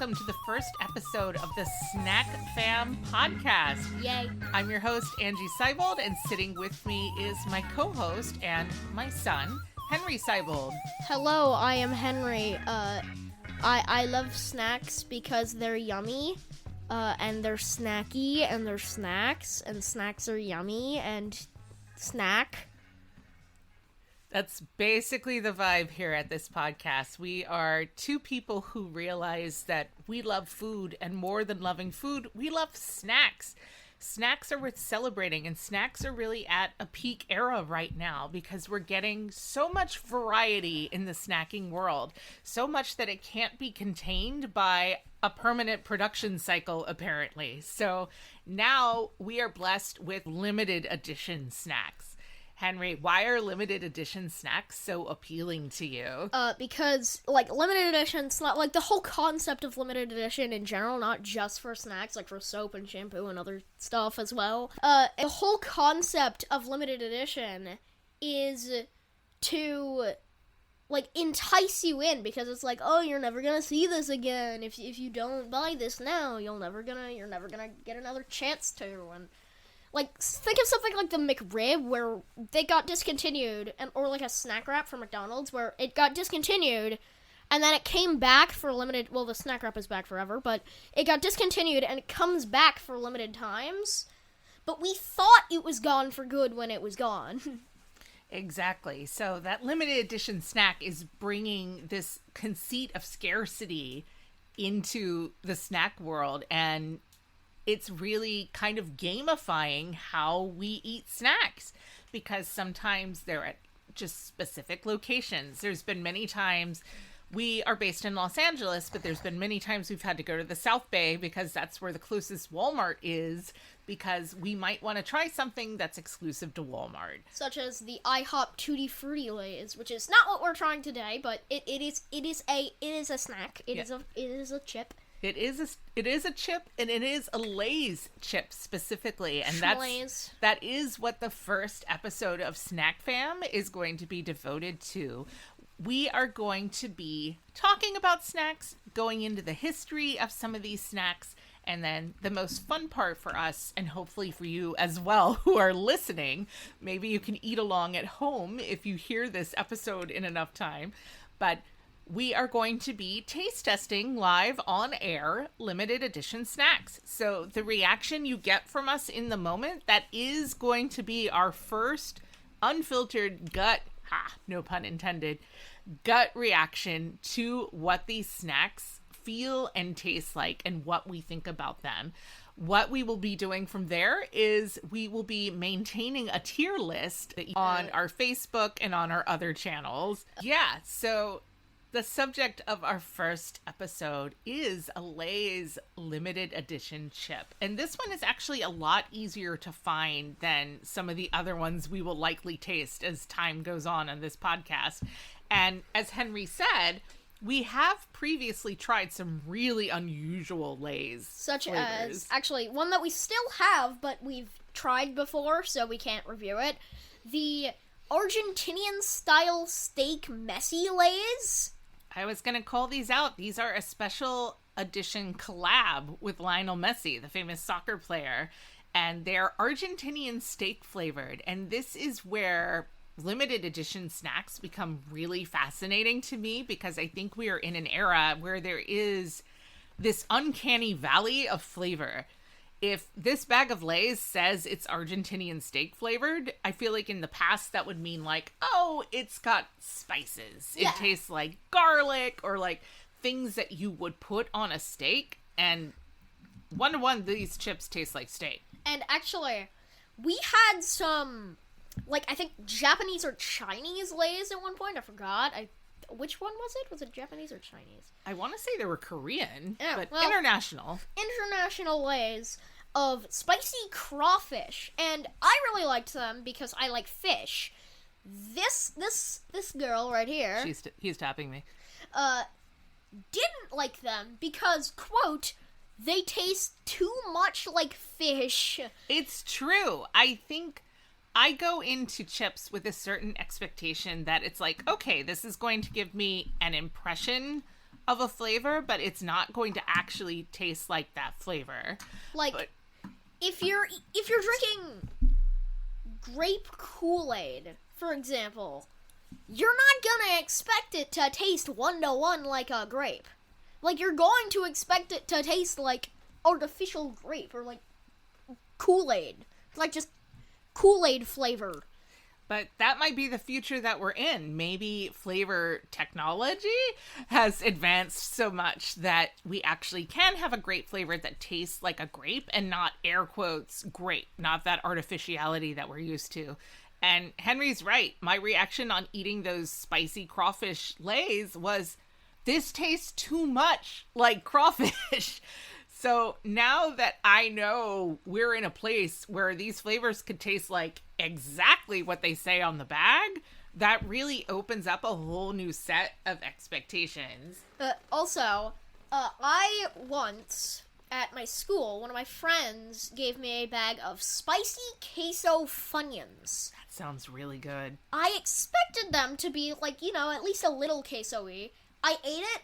welcome to the first episode of the SnackFam podcast. Yay. I'm your host, Angie Seibold, and sitting with me is my co-host and my son, Henry Seibold. Hello, I am Henry. I love snacks because they're yummy, and they're snacky, and they're snacks, and snacks are yummy, and snack. That's basically the vibe here at this podcast. We are two people who realize that we love food, and more than loving food, we love snacks. Snacks are worth celebrating, and snacks are really at a peak era right now because we're getting so much variety in the snacking world, so much that it can't be contained by a permanent production cycle, apparently. So now we are blessed with limited edition snacks. Henry, why are limited edition snacks so appealing to you? Because, limited edition, the whole concept of limited edition in general, not just for snacks, like for soap and shampoo and other stuff as well. The whole concept of limited edition is to, entice you in, because it's like, oh, you're never gonna see this again. If you don't buy this now, you're never gonna get another chance to, and... think of something like the McRib, where they got discontinued, or like a snack wrap from McDonald's, where it got discontinued, and then it came back for limited, well, the snack wrap is back forever, but it got discontinued, and it comes back for limited times, but we thought it was gone for good when it was gone. Exactly. So that limited edition snack is bringing this conceit of scarcity into the snack world, and it's really kind of gamifying how we eat snacks, because sometimes they're at just specific locations. There's been many times, we are based in Los Angeles, but there's been many times we've had to go to the South Bay because that's where the closest Walmart is, because we might want to try something that's exclusive to Walmart. Such as the IHOP Tutti Frutti Lays, which is not what we're trying today, but it is a snack. It is a chip. It is a chip, and it is a Lay's chip specifically, and that is what the first episode of SnackFam is going to be devoted to. We are going to be talking about snacks, going into the history of some of these snacks, and then the most fun part for us, and hopefully for you as well who are listening, maybe you can eat along at home if you hear this episode in enough time, but we are going to be taste testing live on air limited edition snacks. So the reaction you get from us in the moment, that is going to be our first unfiltered gut, no pun intended, gut reaction to what these snacks feel and taste like and what we think about them. What we will be doing from there is we will be maintaining a tier list on our Facebook and on our other channels. Yeah, so the subject of our first episode is a Lay's limited edition chip. And this one is actually a lot easier to find than some of the other ones we will likely taste as time goes on this podcast. And as Henry said, we have previously tried some really unusual Lay's Such flavors. As, actually, one that we still have, but we've tried before, so we can't review it. The Argentinian-style steak messy Lay's. I was going to call these out. These are a special edition collab with Lionel Messi, the famous soccer player, and they're Argentinian steak flavored. And this is where limited edition snacks become really fascinating to me, because I think we are in an era where there is this uncanny valley of flavor. If this bag of Lay's says it's Argentinian steak flavored, I feel like in the past that would mean oh, it's got spices. Yeah. It tastes like garlic or like things that you would put on a steak. And 1-to-1, these chips taste like steak. And actually, we had some, I think Japanese or Chinese Lay's at one point. I forgot. Which one was it? Was it Japanese or Chinese? I want to say they were Korean, but well, international. International Lay's of spicy crawfish, and I really liked them because I like fish. This girl right here, he's tapping me. Didn't like them because, quote, they taste too much like fish. It's true. I think I go into chips with a certain expectation that it's like, okay, this is going to give me an impression of a flavor, but it's not going to actually taste like that flavor. Like, if you're drinking grape Kool-Aid, for example, you're not gonna expect it to taste 1-to-1 like a grape. Like, you're going to expect it to taste like artificial grape or like Kool-Aid. Like, just Kool-Aid flavor. But that might be the future that we're in. Maybe flavor technology has advanced so much that we actually can have a grape flavor that tastes like a grape and not, air quotes, grape, not that artificiality that we're used to. And Henry's right. My reaction on eating those spicy crawfish Lays was, this tastes too much like crawfish. So now that I know we're in a place where these flavors could taste like exactly what they say on the bag, that really opens up a whole new set of expectations. Also, I once, at my school, one of my friends gave me a bag of spicy queso Funyuns. That sounds really good. I expected them to be like, at least a little queso-y. I ate it,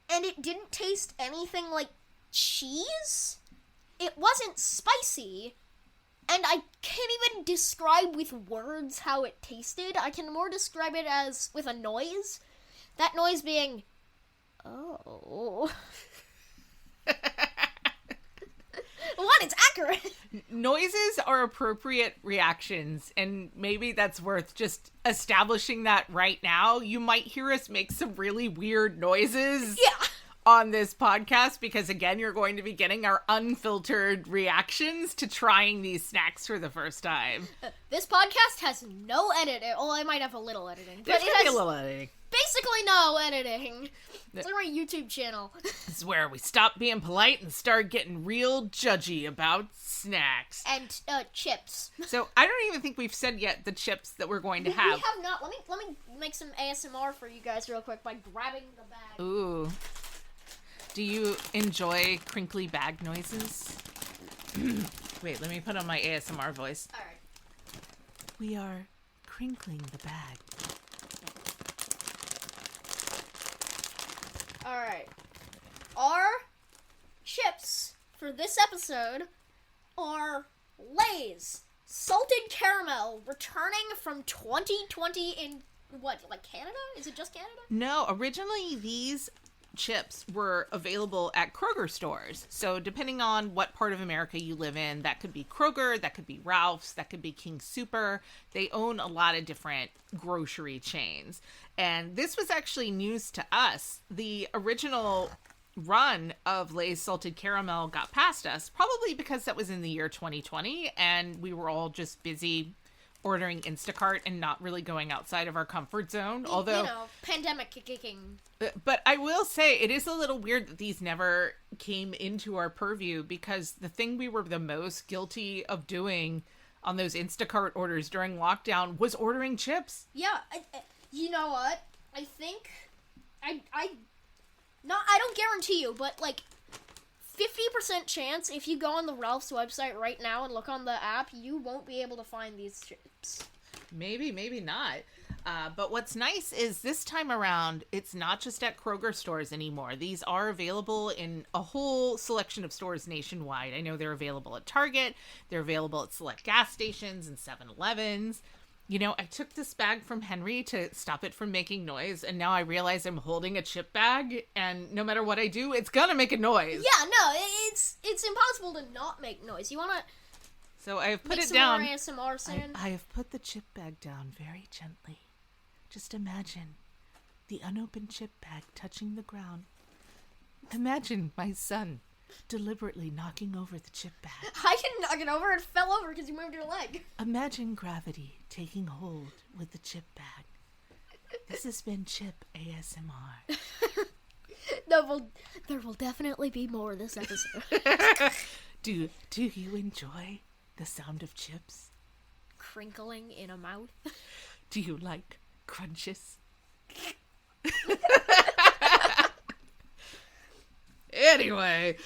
and it didn't taste anything like cheese. It wasn't spicy, and I can't even describe with words how it tasted. I can more describe it as with a noise. That noise being, oh. What? It's accurate. Noises are appropriate reactions, and maybe that's worth just establishing that right now. You might hear us make some really weird noises. Yeah. On this podcast, because again, you're going to be getting our unfiltered reactions to trying these snacks for the first time. This podcast has no editing. Well, I might have a little editing. There's going to be a little editing. Basically no editing. It's like my YouTube channel. This is where we stop being polite and start getting real judgy about snacks. And chips. So I don't even think we've said yet the chips that we're going to have. We have not. Let me make some ASMR for you guys real quick by grabbing the bag. Ooh. Do you enjoy crinkly bag noises? Wait, let me put on my ASMR voice. All right. We are crinkling the bag. All right. Our chips for this episode are Lay's Salted Caramel, returning from 2020 in, what, like Canada? Is it just Canada? No, originally these chips were available at Kroger stores. So depending on what part of America you live in, that could be Kroger, that could be Ralph's, that could be King Super. They own a lot of different grocery chains. And this was actually news to us. The original run of Lay's Salted Caramel got past us, probably because that was in the year 2020 and we were all just busy ordering Instacart and not really going outside of our comfort zone. Although, pandemic kicking. But I will say it is a little weird that these never came into our purview, because the thing we were the most guilty of doing on those Instacart orders during lockdown was ordering chips. Yeah, you know what? I think I don't guarantee you, but like 50% chance if you go on the Ralph's website right now and look on the app, you won't be able to find these chips. Maybe not. But what's nice is this time around, it's not just at Kroger stores anymore. These are available in a whole selection of stores nationwide. I know they're available at Target. They're available at select gas stations and 7-Elevens. I took this bag from Henry to stop it from making noise, and now I realize I'm holding a chip bag, and no matter what I do, it's gonna make a noise. Yeah, no, it's impossible to not make noise. You wanna... So I have put it down. More ASMR soon. I have put the chip bag down very gently. Just imagine the unopened chip bag touching the ground. Imagine my son deliberately knocking over the chip bag. I didn't knock it over. It fell over because you moved your leg. Imagine gravity taking hold with the chip bag. This has been Chip ASMR. There will definitely be more this episode. Do you enjoy the sound of chips? Crinkling in a mouth? Do you like crunches? Anyway,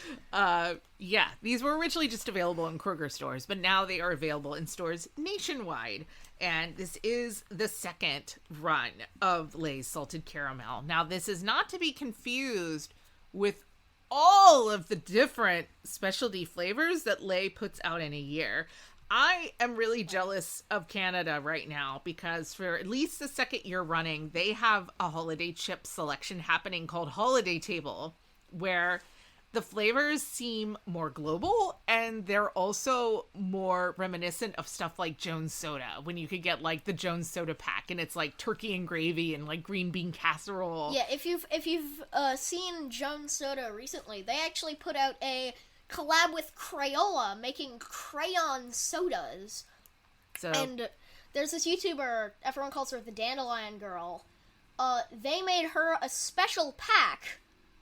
yeah, these were originally just available in Kroger stores, but now they are available in stores nationwide. And this is the second run of Lay's Salted Caramel. Now, this is not to be confused with all of the different specialty flavors that Lay puts out in a year. I am really jealous of Canada right now because for at least the second year running, they have a holiday chip selection happening called Holiday Table, where the flavors seem more global and they're also more reminiscent of stuff like Jones Soda, when you could get like the Jones Soda pack and it's like turkey and gravy and like green bean casserole. Yeah, if you've seen Jones Soda recently, they actually put out a collab with Crayola making crayon sodas. And there's this YouTuber, everyone calls her the Dandelion Girl. They made her a special pack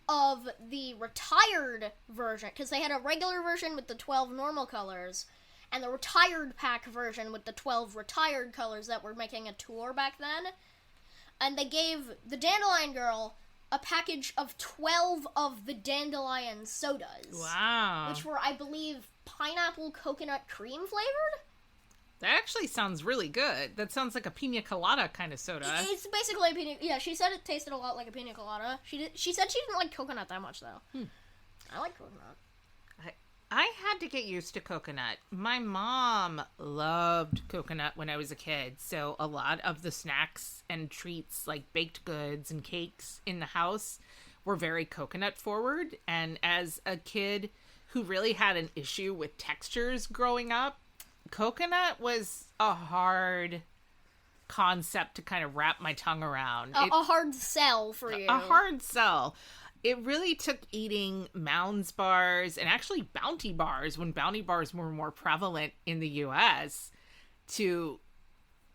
of the retired version, because they had a regular version with the 12 normal colors and the retired pack version with the 12 retired colors that were making a tour back then. And they gave the Dandelion Girl a package of 12 of the dandelion sodas. Wow. Which were, I believe, pineapple coconut cream flavored? That actually sounds really good. That sounds like a pina colada kind of soda. It's basically a pina... Yeah, she said it tasted a lot like a pina colada. She said she didn't like coconut that much, though. I like coconut. I had to get used to coconut. My mom loved coconut when I was a kid, so a lot of the snacks and treats, like baked goods and cakes in the house, were very coconut forward. And as a kid who really had an issue with textures growing up, coconut was a hard concept to kind of wrap my tongue around. A hard sell for you. A hard sell. It really took eating Mounds bars and actually Bounty bars, when Bounty bars were more prevalent in the US, to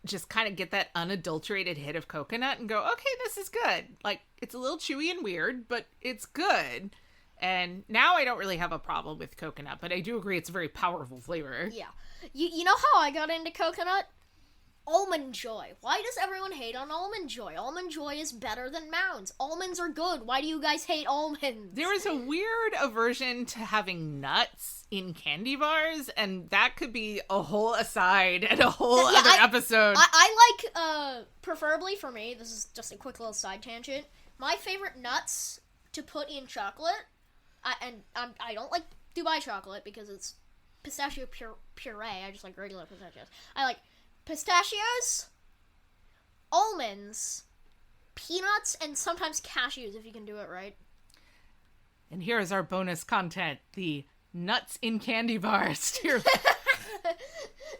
just kind of get that unadulterated hit of coconut and go, okay, this is good. Like, it's a little chewy and weird, but it's good. And now I don't really have a problem with coconut, but I do agree it's a very powerful flavor. Yeah. You know how I got into coconut? Almond Joy. Why does everyone hate on Almond Joy? Almond Joy is better than Mounds. Almonds are good. Why do you guys hate almonds? There is a weird aversion to having nuts in candy bars, and that could be a whole aside and a whole other episode. I like, preferably for me, this is just a quick little side tangent, my favorite nuts to put in chocolate, I don't like Dubai chocolate because it's pistachio puree. I just like regular pistachios. I like pistachios, almonds, peanuts, and sometimes cashews if you can do it right. And here is our bonus content, the nuts in candy bars.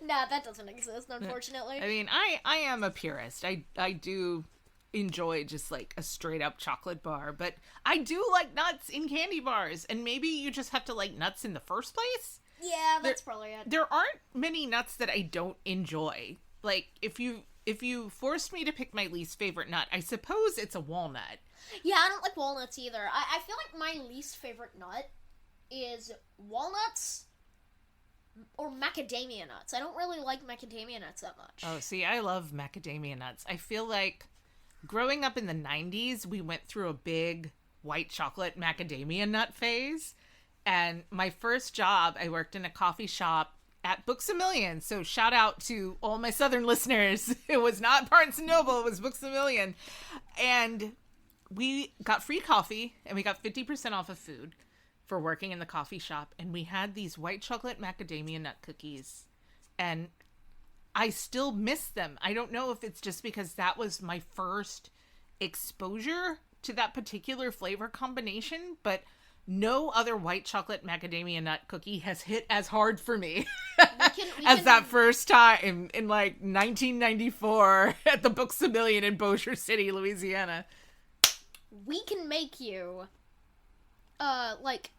Nah, that doesn't exist, unfortunately. I mean, I am a purist. I do enjoy just like a straight up chocolate bar, but I do like nuts in candy bars, and maybe you just have to like nuts in the first place. Yeah, that's probably it. There aren't many nuts that I don't enjoy. Like, if you forced me to pick my least favorite nut, I suppose it's a walnut. Yeah, I don't like walnuts either. I feel like my least favorite nut is walnuts or macadamia nuts. I don't really like macadamia nuts that much. Oh, see, I love macadamia nuts. I feel like growing up in the 90s, we went through a big white chocolate macadamia nut phase. And my first job, I worked in a coffee shop at Books A Million. So shout out to all my Southern listeners. It was not Barnes & Noble, it was Books A Million. And we got free coffee and we got 50% off of food for working in the coffee shop. And we had these white chocolate macadamia nut cookies. And I still miss them. I don't know if it's just because that was my first exposure to that particular flavor combination, but no other white chocolate macadamia nut cookie has hit as hard for me as that first time in like 1994 at the Books A Million in Bossier City, Louisiana. We can make you like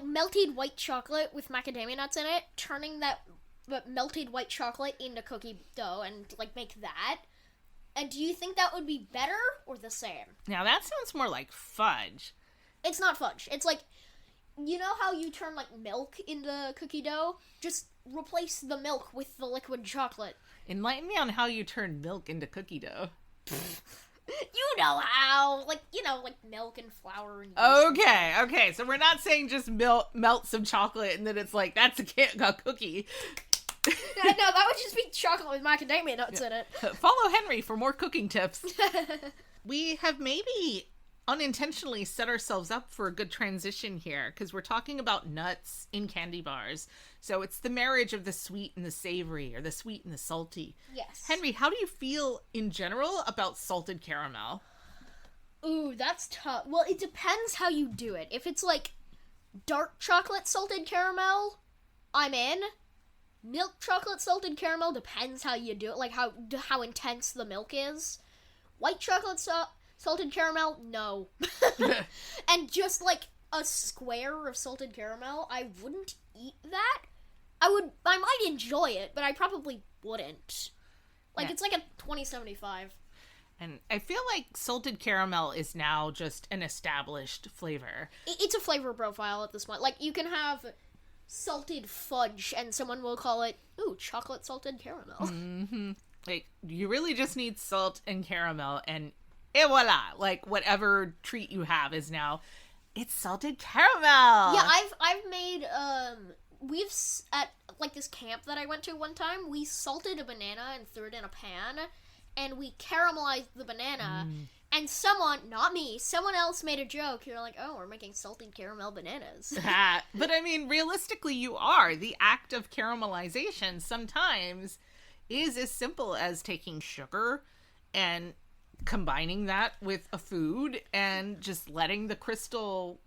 melted white chocolate with macadamia nuts in it, turning that melted white chocolate into cookie dough and like make that. And do you think that would be better or the same? Now that sounds more like fudge. It's not fudge. It's like, you know how you turn like milk into cookie dough? Just replace the milk with the liquid chocolate. Enlighten me on how you turn milk into cookie dough. You know how. Like, like milk and flour and yeast. Okay. So we're not saying just melt some chocolate and then it's like, that's a cookie. No, that would just be chocolate with macadamia nuts in it. Follow Henry for more cooking tips. We have maybe unintentionally set ourselves up for a good transition here because we're talking about nuts in candy bars. So it's the marriage of the sweet and the savory, or the sweet and the salty. Yes. Henry, how do you feel in general about salted caramel? Ooh, that's tough. Well, it depends how you do it. If it's like dark chocolate salted caramel, I'm in. Milk chocolate salted caramel depends how you do it, like how intense the milk is. White chocolate salted caramel, no. And just like a square of salted caramel, I wouldn't eat that. I might enjoy it, but I probably wouldn't. Like, It's like a 20/75. And I feel like salted caramel is now just an established flavor. It's a flavor profile at this point. Like, you can have salted fudge, and someone will call it, ooh, chocolate salted caramel. Mm-hmm. Like, you really just need salt and caramel, and voila! Like, whatever treat you have is now, it's salted caramel! Yeah, I've made, at, like, this camp that I went to one time, we salted a banana and threw it in a pan, and we caramelized the banana, and someone, not me, someone else made a joke. You're like, oh, we're making salted caramel bananas. But I mean, realistically, you are. The act of caramelization sometimes is as simple as taking sugar and combining that with a food and just letting the crystal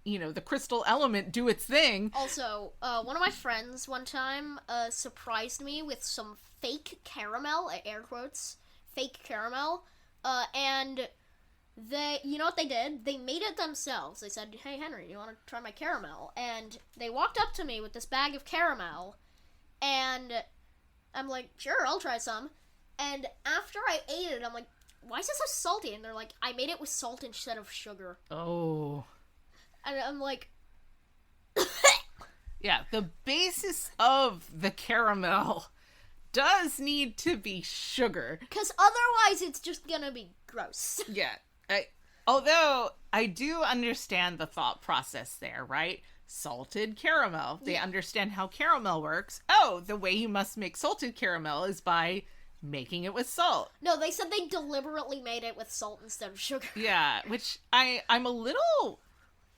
element do its thing. Also, one of my friends one time surprised me with some fake caramel, air quotes, fake caramel, and you know what they did? They made it themselves. They said, hey, Henry, you want to try my caramel? And they walked up to me with this bag of caramel, and I'm like, sure, I'll try some. And after I ate it, I'm like, why is it so salty? And they're like, I made it with salt instead of sugar. Oh. And I'm like... Yeah, the basis of the caramel does need to be sugar. Because otherwise it's just gonna be gross. Yeah. Although, I do understand the thought process there, right? Salted caramel. They understand how caramel works. Oh, the way you must make salted caramel is by making it with salt. No, they said they deliberately made it with salt instead of sugar. Yeah, which I'm a little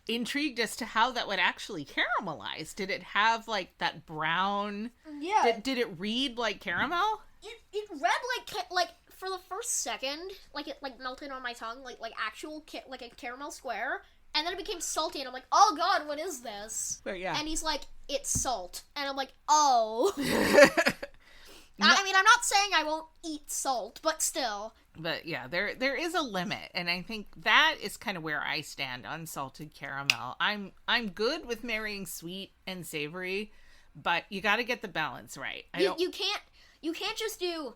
intrigued as to how that would actually caramelize. Did it have, like, that brown... Yeah. Did it read like caramel? It read like for the first second, like it like melted on my tongue, like actual like a caramel square, and then it became salty, and I'm like, oh god, what is this? But yeah. And he's like, it's salt, and I'm like, oh. No. I mean, I'm not saying I won't eat salt, but still. But yeah, there is a limit, and I think that is kind of where I stand on salted caramel. I'm good with marrying sweet and savory, but you got to get the balance right. You can't just do,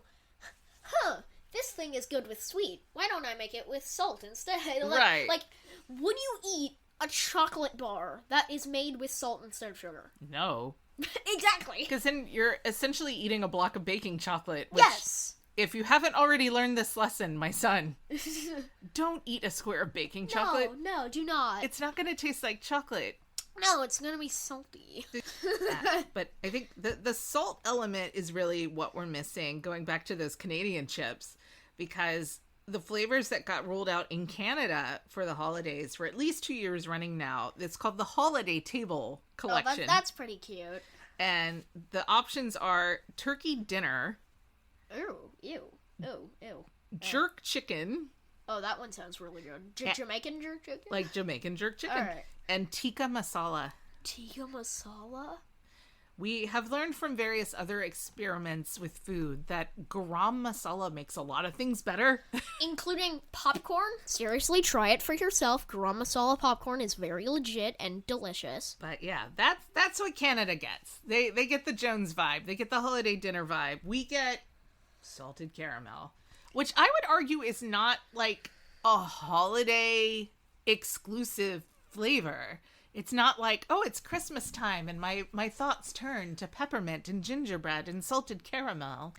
this thing is good with sweet. Why don't I make it with salt instead? Right. Like, would you eat a chocolate bar that is made with salt instead of sugar? No. Exactly. Because then you're essentially eating a block of baking chocolate. Which, yes. If you haven't already learned this lesson, my son, don't eat a square of baking chocolate. No, do not. It's not going to taste like chocolate. No, it's going to be salty. But I think the salt element is really what we're missing, going back to those Canadian chips, because the flavors that got rolled out in Canada for the holidays for at least 2 years running now, it's called the Holiday Table Collection. Oh, that's pretty cute. And the options are turkey dinner. Ew. Jerk chicken. Oh, that one sounds really good. Jamaican jerk chicken? Like Jamaican jerk chicken. All right. And tikka masala. Tikka masala? We have learned from various other experiments with food that garam masala makes a lot of things better. Including popcorn. Seriously, try it for yourself. Garam masala popcorn is very legit and delicious. But yeah, that's what Canada gets. They get the Jones vibe. They get the holiday dinner vibe. We get salted caramel, which I would argue is not like a holiday exclusive flavor. It's not like, oh, it's Christmas time and my thoughts turn to peppermint and gingerbread and salted caramel.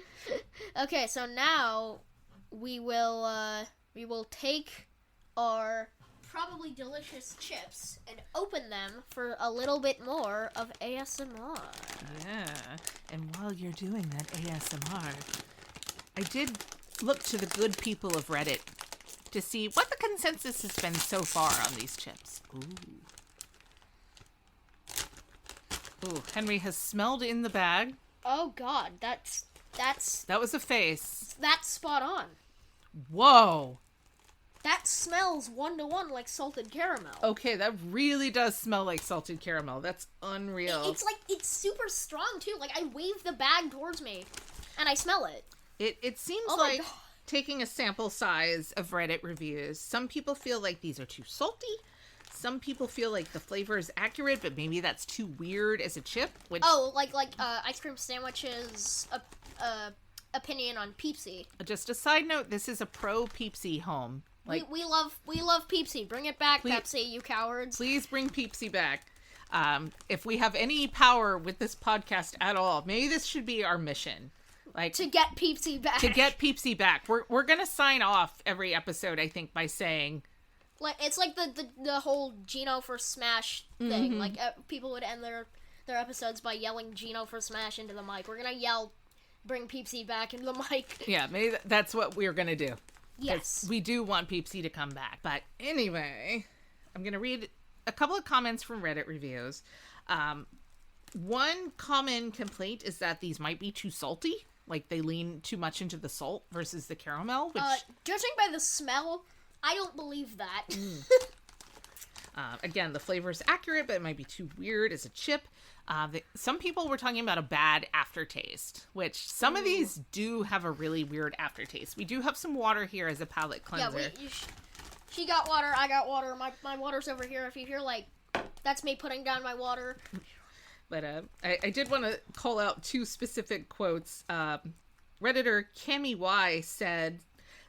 Okay, so now we will we will take our probably delicious chips and open them for a little bit more of ASMR. Yeah, and while you're doing that ASMR, I did look to the good people of Reddit to see what the consensus has been so far on these chips. Ooh, Henry has smelled in the bag. Oh God, That was a face. That's spot on. Whoa. That smells 1-to-1 like salted caramel. Okay, that really does smell like salted caramel. That's unreal. It's super strong too. Like, I wave the bag towards me and I smell it. It seems like taking a sample size of Reddit reviews. Some people feel like these are too salty. Some people feel like the flavor is accurate, but maybe that's too weird as a chip. Which... Oh, like ice cream sandwiches opinion on Peepsy. Just a side note, this is a pro Peepsy home. Like, we love Peepsy. Bring it back, Pepsi, you cowards. Please bring Peepsy back. If we have any power with this podcast at all, maybe this should be our mission. Like, to get Peepsy back. To get Peepsy back. We're gonna sign off every episode, I think, by saying... Like, it's like the whole Gino for Smash thing. Like, people would end their episodes by yelling Gino for Smash into the mic. We're gonna yell, bring Peepsy back into the mic. Yeah, maybe that's what we're gonna do. Yes. We do want Peepsy to come back. But anyway, I'm going to read a couple of comments from Reddit reviews. One common complaint is that these might be too salty. Like, they lean too much into the salt versus the caramel. Which... judging by the smell, I don't believe that. Again, the flavor is accurate, but it might be too weird as a chip. Some people were talking about a bad aftertaste, which some of these do have a really weird aftertaste. We do have some water here as a palate cleanser. Yeah, she got water, I got water. My water's over here. If you hear, like, that's me putting down my water. But I did want to call out two specific quotes. Redditor Cami Y said,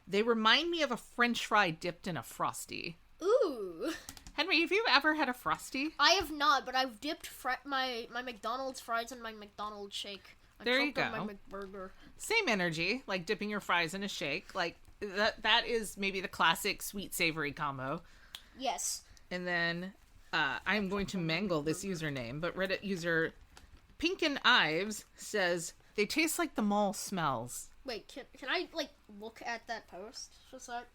"They remind me of a French fry dipped in a Frosty." Ooh. Henry, have you ever had a Frosty? I have not, but I've dipped my McDonald's fries in my McDonald's shake. There you go. My McBurger. Same energy, like dipping your fries in a shake. Like, that is maybe the classic sweet savory combo. Yes. And then I'm going to mangle this username, but Reddit user Pinkin Ives says, "They taste like the mall smells." Wait, can I, like, look at that post? Just like...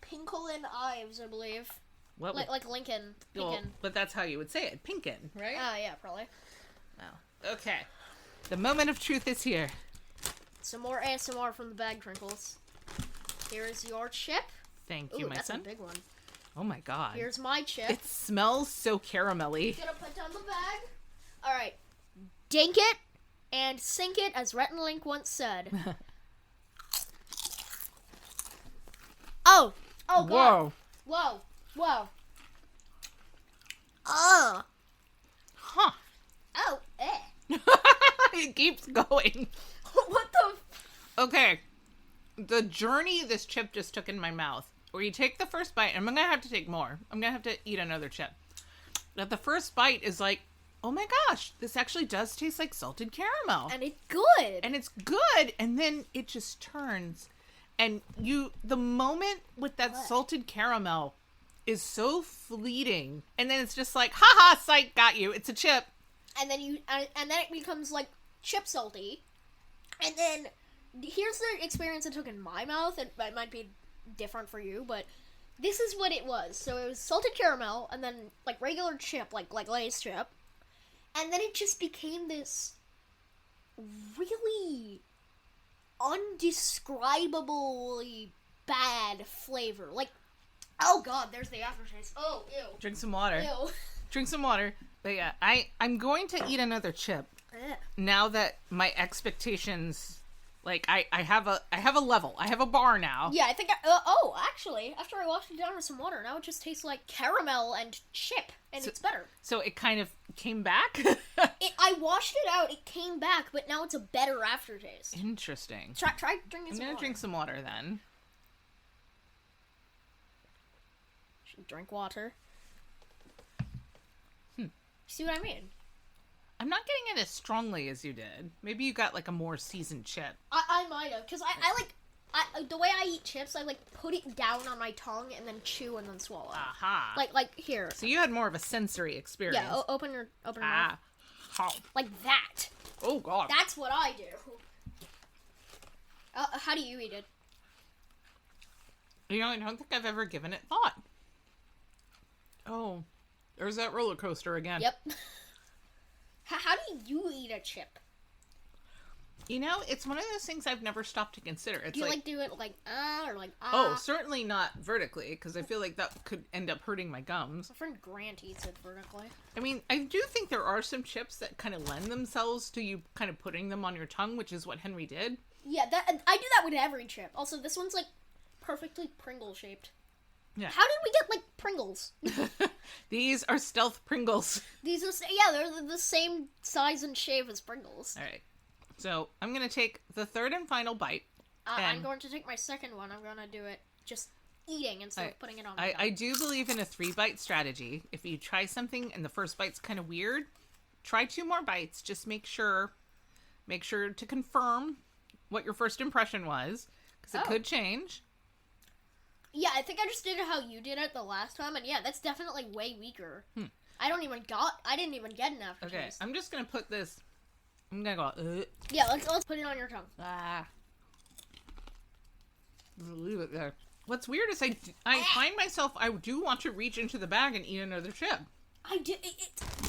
Pinklin Ives, I believe. What? Like Lincoln. Well, but that's how you would say it. Pinkin, right? Yeah, probably. Oh. Okay. The moment of truth is here. Some more ASMR from the bag crinkles. Here's your chip. Thank you, my son. That's a big one. Oh my god. Here's my chip. It smells so caramelly. Gonna put down the bag. Alright. Dink it and sink it, as Rhett and Link once said. Oh god. Whoa. Oh. Huh. Oh, eh. It keeps going. What the... Okay. The journey this chip just took in my mouth, where you take the first bite, and I'm going to have to take more. I'm going to have to eat another chip. But the first bite is like, oh my gosh, this actually does taste like salted caramel. And it's good. And it's good. And then it just turns. And the moment with that salted caramel is so fleeting. And then it's just like, haha, psych, got you. It's a chip. And then it becomes like chip salty. And then here's the experience it took in my mouth. It might be different for you, but this is what it was. So it was salted caramel and then like regular chip, like Lay's chip. And then it just became this really undescribably bad flavor. Like, oh god, there's the aftertaste. Oh, ew. Drink some water. Ew. Drink some water. But yeah, I'm going to eat another chip. Now that my expectations, like, I have a level. I have a bar now. Yeah, I think actually, after I washed it down with some water, now it just tastes like caramel and chip, and it's better. So it kind of came back? I washed it out, it came back, but now it's a better aftertaste. Interesting. Try drinking some water. I'm gonna drink some water then. Should drink water. See what I mean? I'm not getting it as strongly as you did. Maybe you got like a more seasoned chip. I might have, because the way I eat chips, I like put it down on my tongue and then chew and then swallow. Aha. Like here. So you had more of a sensory experience. Yeah, open your mouth. How? Like that. Oh god. That's what I do. How do you eat it? You know, I don't think I've ever given it thought. Oh, there's that roller coaster again. Yep. How do you eat a chip? You know, it's one of those things I've never stopped to consider. It's do you do it like or like Oh, certainly not vertically, because I feel like that could end up hurting my gums. My friend Grant eats it vertically. I mean, I do think there are some chips that kind of lend themselves to you kind of putting them on your tongue, which is what Henry did. Yeah, I do that with every chip. Also, this one's like perfectly Pringle shaped. Yeah. How did we get like Pringles? These are stealth Pringles. They're the same size and shape as Pringles. All right. So, I'm going to take the third and final bite. I'm going to take my second one. I'm going to do it just eating instead of putting it on my tongue. I do believe in a 3-bite strategy. If you try something and the first bite's kind of weird, try 2 more bites. Just make sure to confirm what your first impression was, because it could change. Yeah, I think I just did it how you did it the last time, and yeah, that's definitely way weaker. I didn't even get an aftertaste. Okay, I'm just going to put this... I'm gonna go. Yeah, let's put it on your tongue. Leave it there. What's weird is I find myself, I do want to reach into the bag and eat another chip. I do.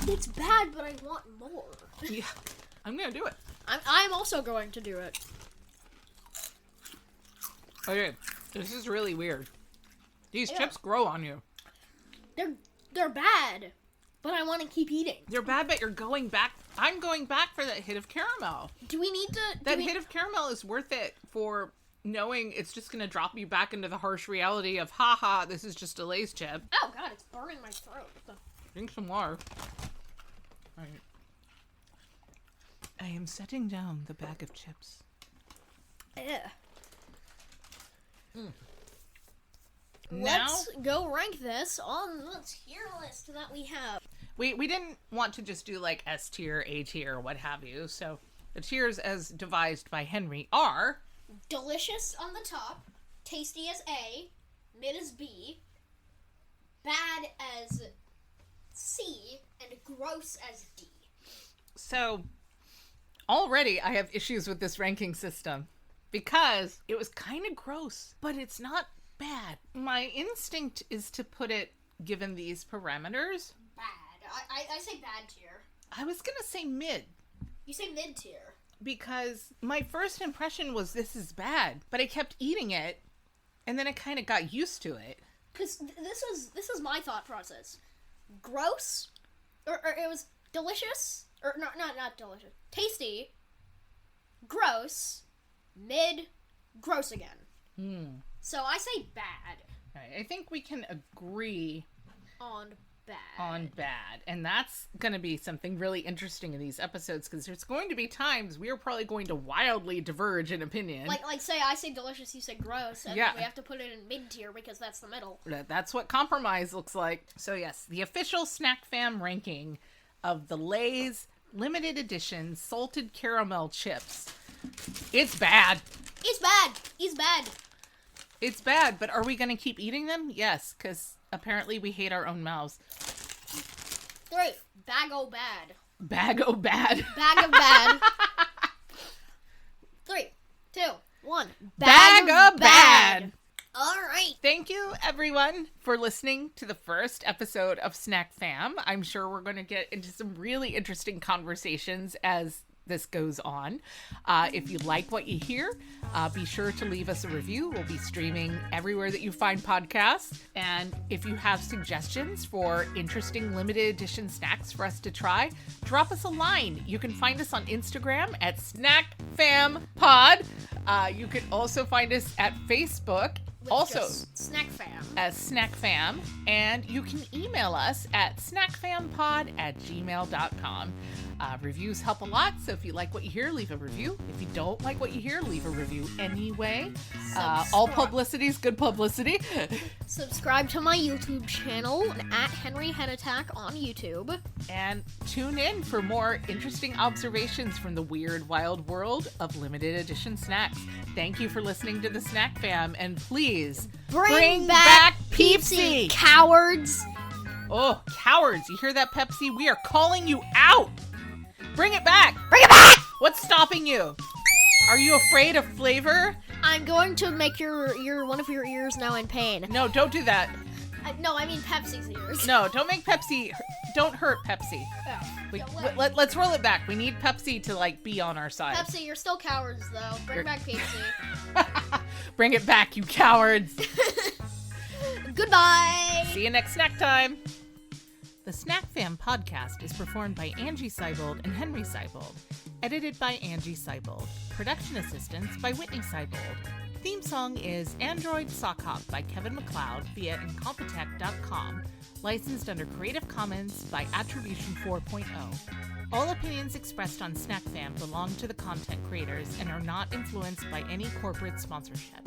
It's bad, but I want more. Yeah, I'm gonna do it. I'm also going to do it. Okay, this is really weird. These chips grow on you. They're bad, but I want to keep eating. They're bad, but you're going back. I'm going back for that hit of caramel. Do we need to... That hit of caramel is worth it for knowing it's just going to drop you back into the harsh reality of, haha, this is just a Lay's chip. Oh, God, it's burning my throat. Drink some water. All right. I am setting down the bag of chips. Let's go rank this on the tier list that we have. We didn't want to just do like S tier, A tier, what have you. So the tiers as devised by Henry are... Delicious on the top, tasty as A, mid as B, bad as C, and gross as D. So already I have issues with this ranking system because it was kind of gross, but it's not bad. My instinct is to put it, given these parameters... Bad. I say bad tier. I was gonna say mid. You say mid tier. Because my first impression was this is bad, but I kept eating it, and then I kind of got used to it. Because this was my thought process. Gross, or it was delicious, or not delicious. Tasty, gross, mid, gross again. So I say bad. Right, I think we can agree on bad. And that's going to be something really interesting in these episodes, because there's going to be times we are probably going to wildly diverge in opinion. Like say I say delicious, you say gross, and then we have to put it in mid tier because that's the middle. That's what compromise looks like. So yes, the official SnackFam ranking of the Lay's limited edition salted caramel chips. It's bad. It's bad. It's bad. It's bad, but are we going to keep eating them? Yes, because apparently we hate our own mouths. 3. Bag o' bad. Bag o' bad. Bag of bad. 3, 2, 1. Bag o' bad. All right. Thank you, everyone, for listening to the first episode of SnackFam. I'm sure we're going to get into some really interesting conversations as this goes on. If you like what you hear, be sure to leave us a review. We'll be streaming everywhere that you find podcasts. And if you have suggestions for interesting limited edition snacks for us to try, drop us a line. You can find us on Instagram at SnackFamPod. You can also find us at Facebook. also SnackFam. As SnackFam. And you can email us at snackfampod@gmail.com. Reviews help a lot, so if you like what you hear, leave a review. If you don't like what you hear, leave a review anyway. All publicity is good publicity. Subscribe to my YouTube channel at Henry Hen Attack on YouTube. And tune in for more interesting observations from the weird, wild world of limited edition snacks. Thank you for listening to the Snack Fam, and please bring back Pepsi! Cowards! Oh, cowards! You hear that, Pepsi? We are calling you out! Bring it back! Bring it back! What's stopping you? Are you afraid of flavor? I'm going to make your one of your ears now in pain. No, don't do that. No, I mean Pepsi's ears. No, don't make Pepsi. Don't hurt Pepsi. Let's roll it back. We need Pepsi to be on our side. Pepsi, you're still cowards though. Bring back Pepsi. Bring it back, you cowards. Goodbye. See you next snack time. The Snack Fam podcast is performed by Angie Seibold and Henry Seibold. Edited by Angie Seibold. Production assistance by Whitney Seibold. Theme song is Android Sock Hop by Kevin MacLeod via Incompetech.com. Licensed under Creative Commons by Attribution 4.0. All opinions expressed on Snack Fam belong to the content creators and are not influenced by any corporate sponsorship.